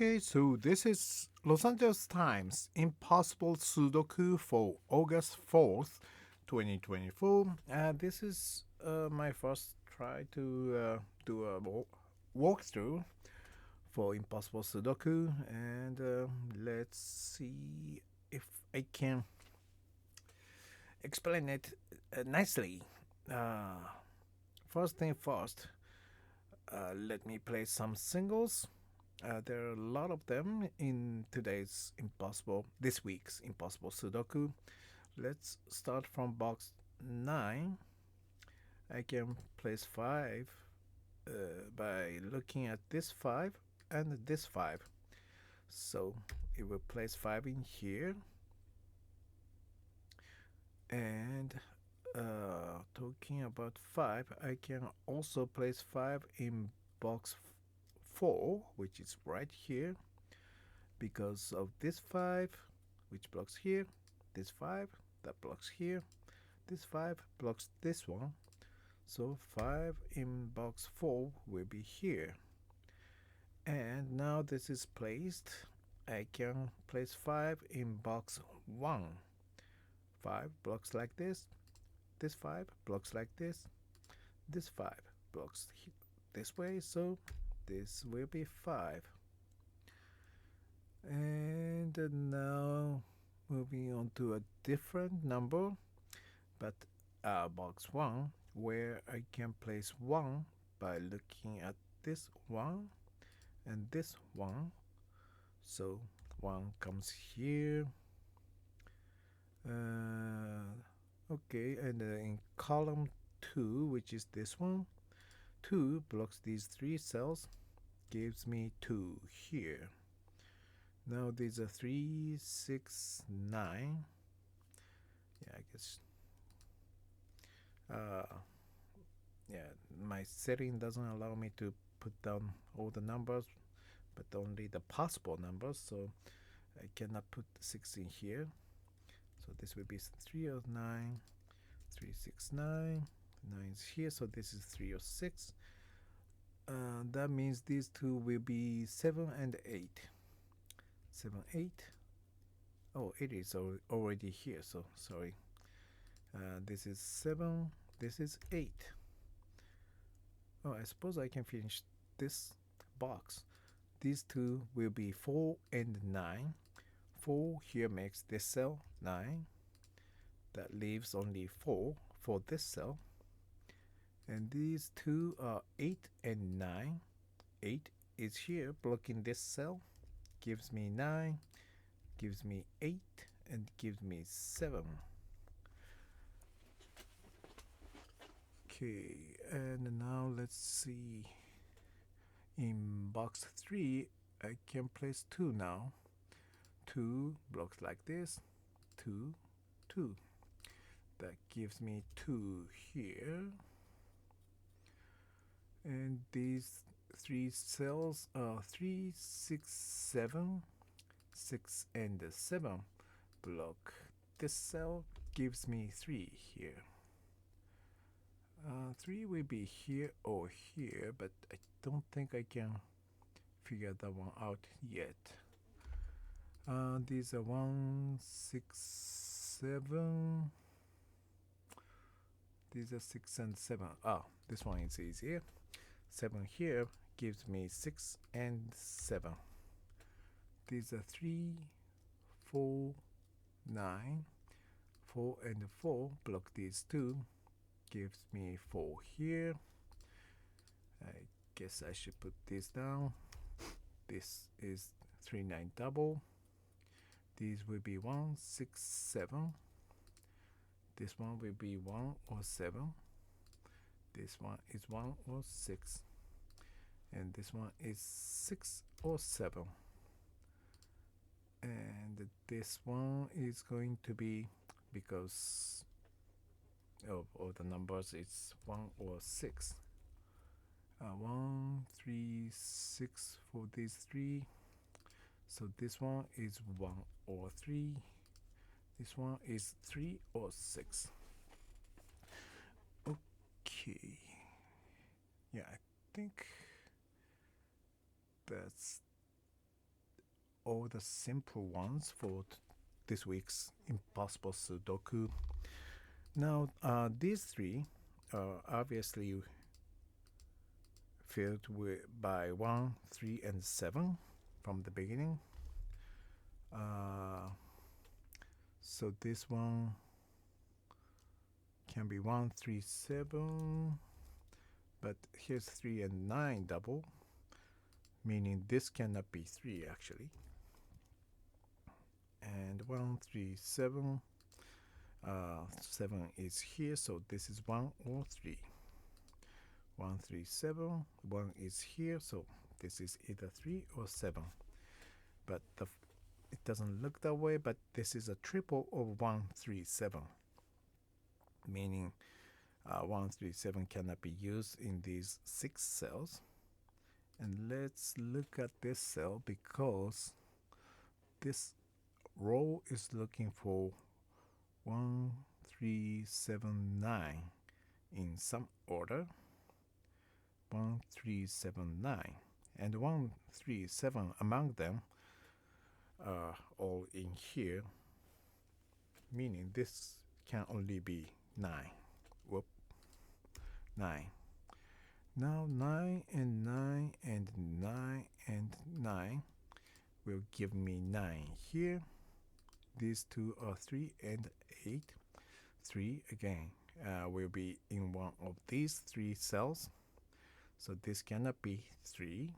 Okay, so this is Los Angeles Times Impossible Sudoku for August 4th, 2024. This is my first try to do a walkthrough for Impossible Sudoku, and let's see if I can explain it nicely. Uh, First thing first, let me play some singles. There are a lot of them in this week's Impossible Sudoku. Let's start from box 9. I can place 5 by looking at this 5 and this 5. So it will place 5 in here. And talking about 5, I can also place 5 in box 4, which is right here, because of this 5, which blocks here, this 5 that blocks here, this 5 blocks this one. So 5 in box 4 will be here. And now this is placed, I can place 5 in box 1. 5 blocks like this 5 blocks like this 5 blocks this way, so this will be 5. And now moving on to a different number, but box 1, where I can place 1 by looking at this 1 and this 1. So 1 comes here. Okay, and in column 2, which is this one, 2 blocks these 3 cells, gives me 2 here. Now these are 3, 6, 9. Yeah, I guess. Yeah, my setting doesn't allow me to put down all the numbers, but only the possible numbers, so I cannot put 6 in here. So this will be 3 or 9, 3, 6, 9. 9 is here, so this is 3 or 6. That means these two will be 7 and 8. 7, 8. Oh, it is already here, so sorry. This is 7, this is 8. Oh, I suppose I can finish this box. These two will be 4 and 9. 4 here makes this cell 9. That leaves only 4 for this cell. And these two are 8 and 9. 8 is here blocking this cell, gives me 9, gives me 8, and gives me 7. Okay, and now let's see. In box 3, I can place 2 now. 2 blocks like this, 2, 2. That gives me 2 here. And these 3 cells are 3, 6, 7. 6 and 7 block this cell, gives me 3 here. 3 will be here or here, but I don't think I can figure that one out yet. These are 1, 6, 7. These are 6 and 7. This one is easier. 7 here gives me 6 and 7. These are 3, 4, 9. 4 and 4 block these two, gives me 4 here. I guess I should put this down. This is 3, 9 double. These will be 1, 6, 7. This one will be 1 or 7. This one is 1 or 6. And this one is 6 or 7. And this one is going to be, because of the numbers, it's 1 or 6. 1, 3, 6 for these 3. So this one is 1 or 3. This one is 3 or 6. Okay. Yeah, I think that's all the simple ones for this week's Impossible Sudoku. Now, these three are obviously filled by 1, 3, and 7 from the beginning. So this one can be 1, 3, 7, but here's 3 and 9 double, meaning this cannot be 3 actually. And 1, 3, 7. 7 is here, so this is 1 or 3. 1, 3, 7. 1 is here, so this is either 3 or 7. But it doesn't look that way, but this is a triple of 1, 3, 7. Meaning 1, 3, 7 cannot be used in these 6 cells. And let's look at this cell because this row is looking for 1, 3, 7, 9 in some order. 1, 3, 7, 9. And 1, 3, 7 among them are all in here, meaning this can only be 9. Whoop. 9. Now 9 and 9 and 9 and 9 will give me 9 here. These two are 3 and 8. 3 again will be in one of these 3 cells. So this cannot be 3.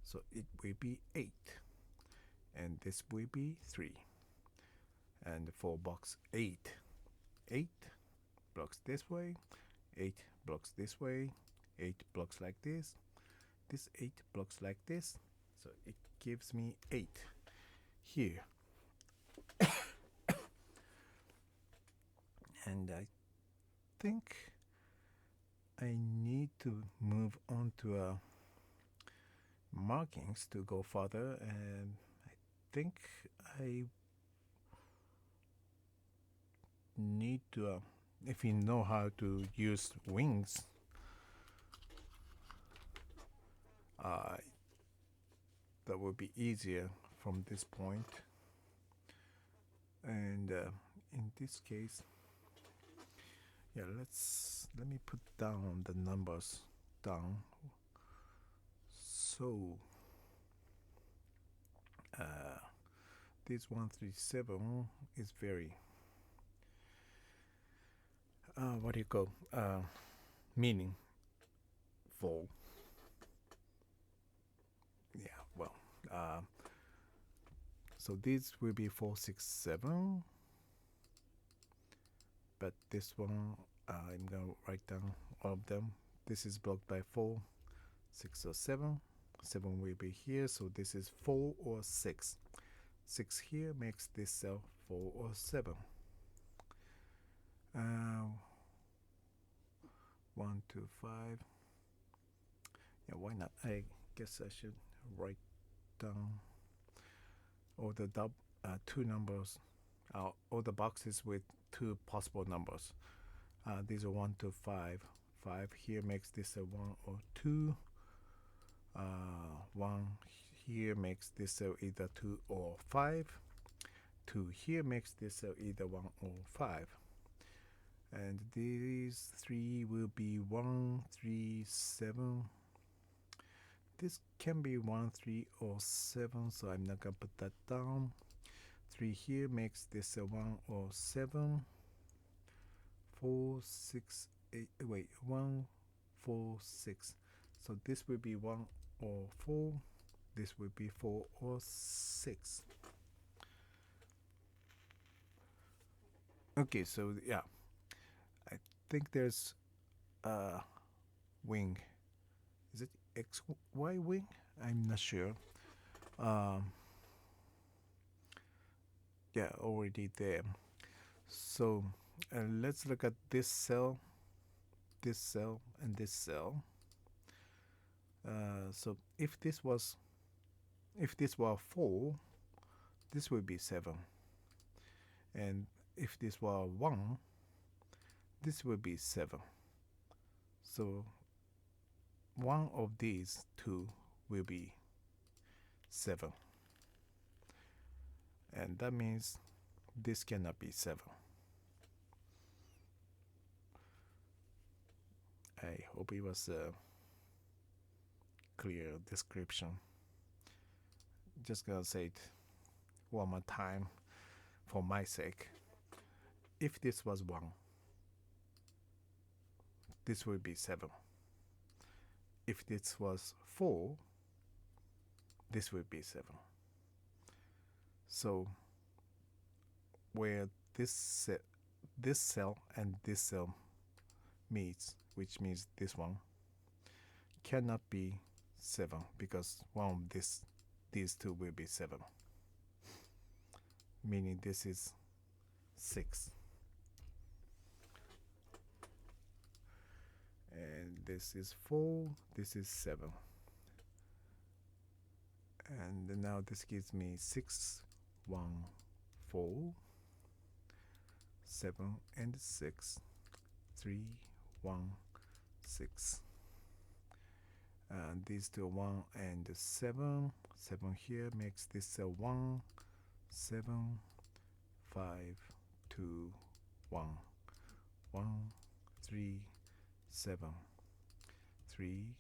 So it will be 8. And this will be 3. And for box 8, 8 blocks this way, 8 blocks this way, 8 blocks like this, this 8 blocks like this. So it gives me 8 here. And I think I need to move on to markings to go further, and I think I need to, if you know how to use wings, that would be easier from this point. And in this case, yeah, let me put down the numbers down. So this 137 is very what do you call meaningful. Yeah, well, so these will be 4, 6, 7. But this one, I'm gonna write down all of them. This is blocked by 4, 6, or 7. 7 will be here, so this is 4 or 6. 6 here makes this cell 4 or 7. 1, 2, 5. Yeah, why not? I guess I should write down all the two numbers, all the boxes with 2 possible numbers. These are 1 to 5. 5 here makes this a 1 or 2. 1 here makes this either 2 or 5. 2 here makes this either 1 or 5. And these 3 will be 1, 3, 7. This can be 1, 3, or 7, so I'm not gonna put that down. 3 here makes this a 1 or 7. 4, 6, 8. Wait, 1, 4, 6. So this will be 1 or 4. This will be 4 or 6. Okay, so yeah, I think there's a wing. Is it XY wing? I'm not sure. Yeah, already there. So let's look at this cell, and this cell. So if this were 4, this would be 7. And if this were 1, this would be 7. So one of these two will be 7. and that means this cannot be 7. I hope it was a clear description. Just gonna say it one more time for my sake. If this was 1, this would be 7. If this was 4, this would be 7. So where this cell and this cell meets, which means this one, cannot be 7 because one of these two will be 7, meaning this is 6 and this is 4, this is 7, and now this gives me 6, 1, 4, 7 and 6, 3, 1, 6. And these two 1 and 7. 7 here makes this a 1, 7, 5, 2, 1, 1, 3, 7, 3,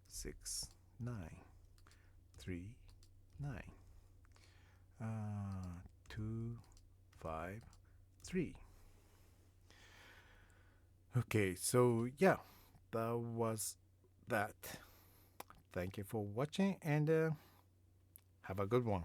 6, 9, 3, 9, 2, 5, 3. Okay, so yeah, that was that. Thank you for watching and have a good one.